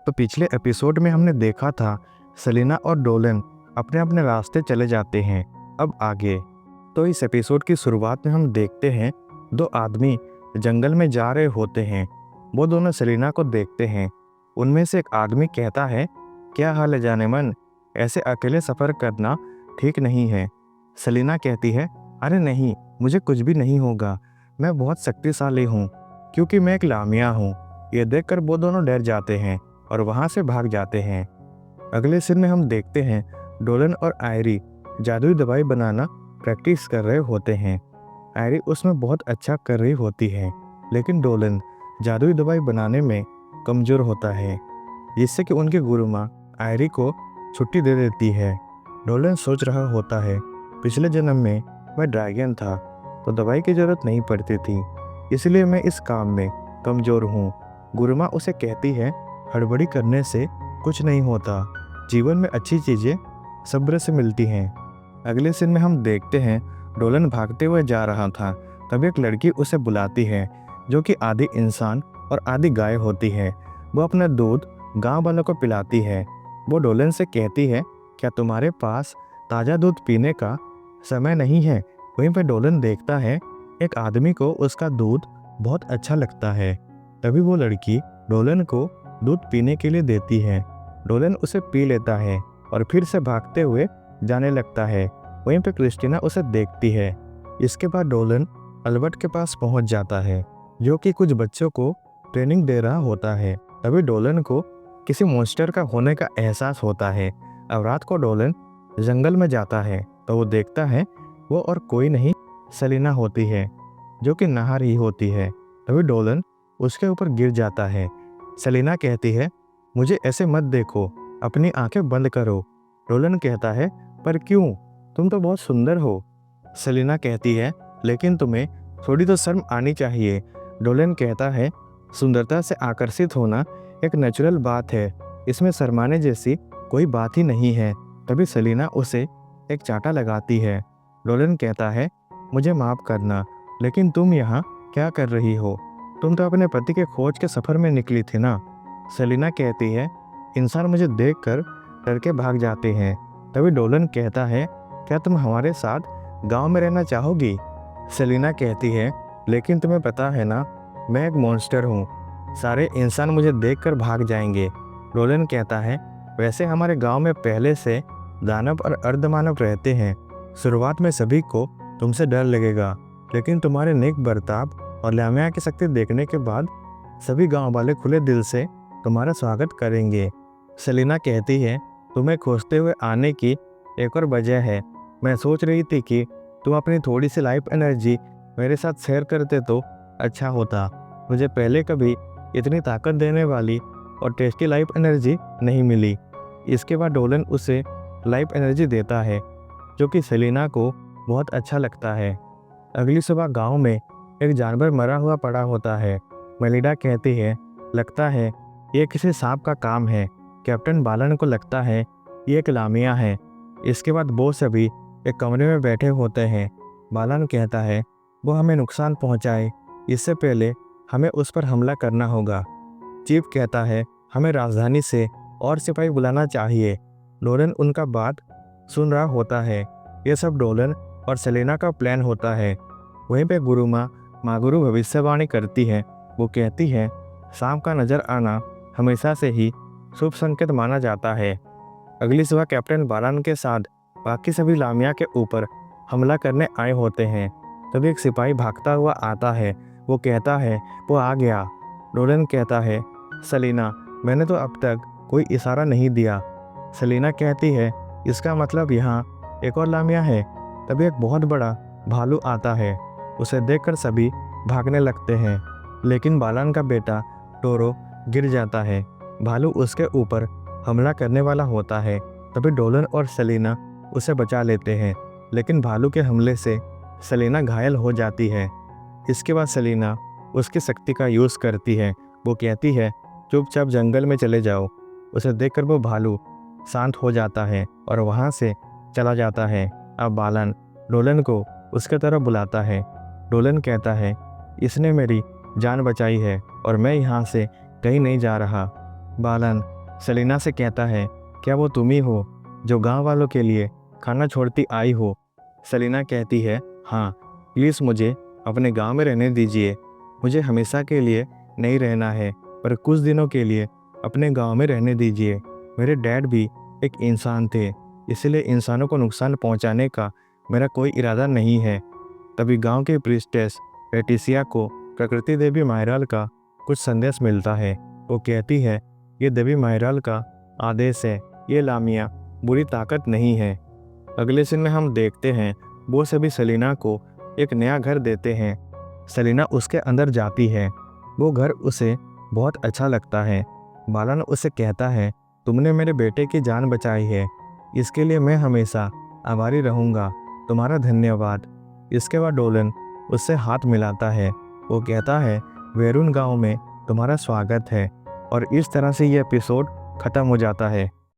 तो पिछले एपिसोड में हमने देखा था सेलिना और डोलन अपने अपने रास्ते चले जाते हैं। अब आगे तो इस एपिसोड की शुरुआत में हम देखते हैं दो आदमी जंगल में जा रहे होते हैं। वो दोनों सेलिना को देखते हैं। उनमें से एक आदमी कहता है, क्या हाल है जाने मन, ऐसे अकेले सफ़र करना ठीक नहीं है। सेलिना कहती है, अरे नहीं, मुझे कुछ भी नहीं होगा, मैं बहुत शक्तिशाली हूँ क्योंकि मैं एक लामिया हूँ। ये देखकर वो दोनों डर जाते हैं और वहाँ से भाग जाते हैं। अगले सीन में हम देखते हैं डोलन और आयरी जादुई दवाई बनाना प्रैक्टिस कर रहे होते हैं। आयरी उसमें बहुत अच्छा कर रही होती है, लेकिन डोलन जादुई दवाई बनाने में कमज़ोर होता है, जिससे कि उनकी गुरु माँ आयरी को छुट्टी दे देती है। डोलन सोच रहा होता है, पिछले जन्म में मैं ड्रैगन था तो दवाई की ज़रूरत नहीं पड़ती थी, इसलिए मैं इस काम में कमज़ोर हूँ। गुरु माँ उसे कहती है, हड़बड़ी करने से कुछ नहीं होता, जीवन में अच्छी चीज़ें सब्र से मिलती हैं। अगले सीन में हम देखते हैं डोलन भागते हुए जा रहा था, तभी एक लड़की उसे बुलाती है जो कि आधी इंसान और आधी गाय होती है। वो अपना दूध गांव वालों को पिलाती है। वो डोलन से कहती है, क्या तुम्हारे पास ताज़ा दूध पीने का समय नहीं है। वहीं पर डोलन देखता है एक आदमी को उसका दूध बहुत अच्छा लगता है। तभी वो लड़की डोलन को दूध पीने के लिए देती है। डोलन उसे पी लेता है और फिर से भागते हुए जाने लगता है। वहीं पे क्रिस्टीना उसे देखती है। इसके बाद डोलन अल्बर्ट के पास पहुंच जाता है, जो कि कुछ बच्चों को ट्रेनिंग दे रहा होता है। तभी डोलन को किसी मॉन्स्टर का होने का एहसास होता है। अब रात को डोलन जंगल में जाता है तो वो देखता है वो और कोई नहीं सेलिना होती है, जो कि नहा रही होती है। तभी डोलन उसके ऊपर गिर जाता है। सेलिना कहती है, मुझे ऐसे मत देखो, अपनी आंखें बंद करो। डोलन कहता है, पर क्यों, तुम तो बहुत सुंदर हो। सेलिना कहती है, लेकिन तुम्हें थोड़ी तो शर्म आनी चाहिए। डोलन कहता है, सुंदरता से आकर्षित होना एक नेचुरल बात है, इसमें शर्माने जैसी कोई बात ही नहीं है। तभी सेलिना उसे एक चांटा लगाती है। डोलन कहता है, मुझे माफ़ करना, लेकिन तुम यहाँ क्या कर रही हो? तुम तो अपने पति के खोज के सफ़र में निकली थी ना। सेलिना कहती है, इंसान मुझे देखकर डर के भाग जाते हैं। तभी डोलन कहता है, क्या तुम हमारे साथ गांव में रहना चाहोगी? सेलिना कहती है, लेकिन तुम्हें पता है ना, मैं एक मॉन्स्टर हूँ, सारे इंसान मुझे देखकर भाग जाएंगे। डोलन कहता है, वैसे हमारे गांव में पहले से दानव और अर्धमानव रहते हैं। शुरुआत में सभी को तुमसे डर लगेगा, लेकिन तुम्हारे नेक बर्ताव और लामिया की शक्ति देखने के बाद सभी गांव वाले खुले दिल से तुम्हारा स्वागत करेंगे। सेलिना कहती है, तुम्हें खोजते हुए आने की एक और वजह है। मैं सोच रही थी कि तुम अपनी थोड़ी सी लाइफ एनर्जी मेरे साथ शेयर करते तो अच्छा होता। मुझे पहले कभी इतनी ताकत देने वाली और टेस्टी लाइफ एनर्जी नहीं मिली। इसके बाद डोलन उसे लाइफ एनर्जी देता है, जो कि सेलिना को बहुत अच्छा लगता है। अगली सुबह गांव में एक जानवर मरा हुआ पड़ा होता है। मेलिडा कहती है, लगता है ये किसी सांप का काम है। कैप्टन बालन को लगता है ये एक लामिया है। इसके बाद वो सभी एक कमरे में बैठे होते हैं। बालन कहता है, वो हमें नुकसान पहुंचाए इससे पहले हमें उस पर हमला करना होगा। चीफ कहता है, हमें राजधानी से और सिपाही बुलाना चाहिए। डोलन उनका बात सुन रहा होता है। ये सब डोलन और सेलिना का प्लान होता है। वहीं पे गुरु माँ मागुरु भविष्यवाणी करती है। वो कहती है, सांप का नज़र आना हमेशा से ही शुभ संकेत माना जाता है। अगली सुबह कैप्टन बालन के साथ बाकी सभी लामिया के ऊपर हमला करने आए होते हैं। तभी एक सिपाही भागता हुआ आता है। वो कहता है, वो आ गया। डोलन कहता है, सेलिना, मैंने तो अब तक कोई इशारा नहीं दिया। सेलिना कहती है, इसका मतलब यहाँ एक और लामिया है। तभी एक बहुत बड़ा भालू आता है। उसे देखकर सभी भागने लगते हैं, लेकिन बालन का बेटा टोरो गिर जाता है। भालू उसके ऊपर हमला करने वाला होता है। तभी डोलन और सेलिना उसे बचा लेते हैं, लेकिन भालू के हमले से सेलिना घायल हो जाती है। इसके बाद सेलिना उसकी शक्ति का यूज़ करती है। वो कहती है, चुपचाप जंगल में चले जाओ। उसे देखकर वो भालू शांत हो जाता है और वहाँ से चला जाता है। अब बालन डोलन को उसके तरफ बुलाता है। डोलन कहता है, इसने मेरी जान बचाई है और मैं यहाँ से कहीं नहीं जा रहा। बालन सेलिना से कहता है, क्या वो तुम ही हो जो गांव वालों के लिए खाना छोड़ती आई हो? सेलिना कहती है, हाँ, प्लीज़ मुझे अपने गांव में रहने दीजिए। मुझे हमेशा के लिए नहीं रहना है, पर कुछ दिनों के लिए अपने गांव में रहने दीजिए। मेरे डैड भी एक इंसान थे, इसलिए इंसानों को नुकसान पहुंचाने का मेरा कोई इरादा नहीं है। तभी गांव के प्रीस्टेस पेटिसिया को प्रकृति देवी मायराल का कुछ संदेश मिलता है। वो कहती है, ये देवी मायराल का आदेश है, ये लामिया बुरी ताकत नहीं है। अगले सीन में हम देखते हैं वो सभी सेलिना को एक नया घर देते हैं। सेलिना उसके अंदर जाती है। वो घर उसे बहुत अच्छा लगता है। बालन उसे कहता है, तुमने मेरे बेटे की जान बचाई है, इसके लिए मैं हमेशा आभारी रहूँगा। तुम्हारा धन्यवाद। इसके बाद डोलन उससे हाथ मिलाता है। वो कहता है, वेरून गांव में तुम्हारा स्वागत है। और इस तरह से ये एपिसोड ख़त्म हो जाता है।